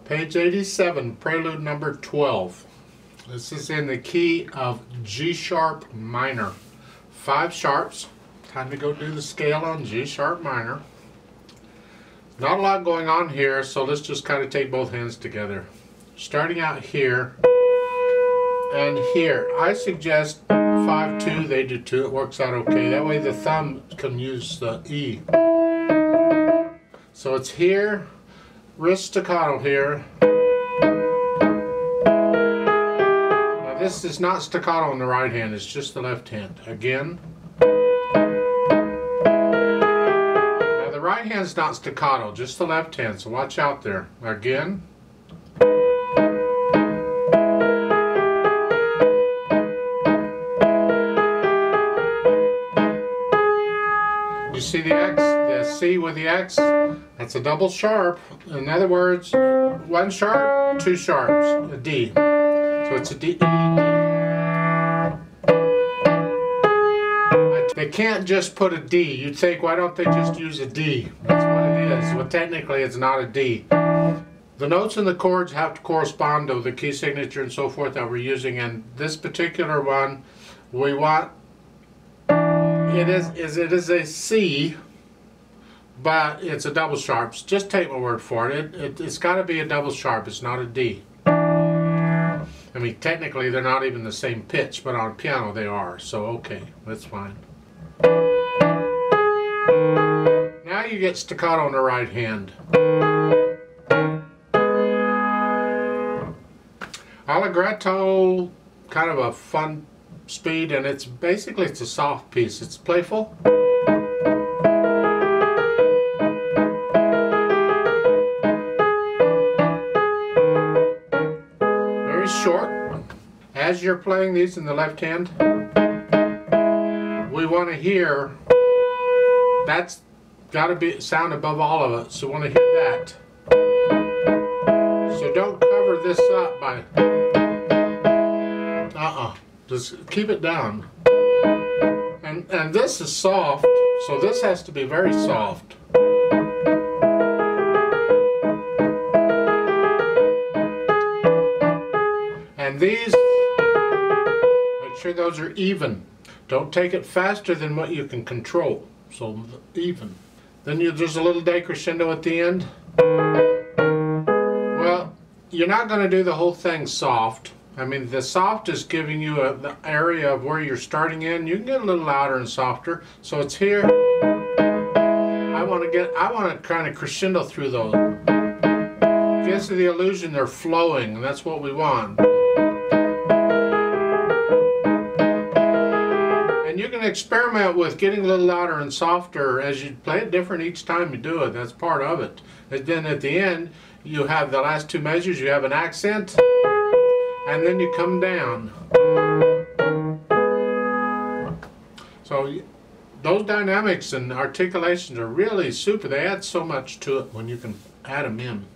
Page 87, Prelude number 12. This is in the key of G sharp minor. 5 sharps. Time to go do the scale on G sharp minor. Not a lot going on here, so let's just kind of take both hands together. Starting out here and here. I suggest 5-2, they do 2, it works out okay. That way the thumb can use the E. So it's here, wrist staccato here. Now this is not staccato on the right hand, it's just the left hand. Again. Now the right hand's not staccato, just the left hand, so watch out there. Again. You see the X, the C with the X? That's a double sharp. In other words, 1 sharp, 2 sharps, a D. So it's a D, E, D. They can't just put a D. You'd think, why don't they just use a D? That's what it is. Well, technically it's not a D. The notes and the chords have to correspond to the key signature and so forth that we're using, and this particular one, we want it is a C, but it's a double sharp. Just take my word for it. It's got to be a double sharp. It's not a D. I mean, technically they're not even the same pitch, but on piano they are. So okay, that's fine. Now you get staccato on the right hand. Allegretto, kind of a fun speed, and it's basically a soft piece. It's playful. Very short. As you're playing these in the left hand, we want to hear, that's got to be sound above all of it, so we want to hear that. So don't cover this up by just keep it down. And this is soft, so this has to be very soft. And these, make sure those are even. Don't take it faster than what you can control. So even. Then there's a little decrescendo at the end. Well, you're not going to do the whole thing soft. I mean, the soft is giving you the area of where you're starting in. You can get a little louder and softer. So it's here. I want to kind of crescendo through those. Gives you the illusion they're flowing, and that's what we want. And you can experiment with getting a little louder and softer as you play it different each time you do it. That's part of it. And then at the end, you have the last 2 measures. You have an accent. And then you come down. So those dynamics and articulations are really super. They add so much to it when you can add them in.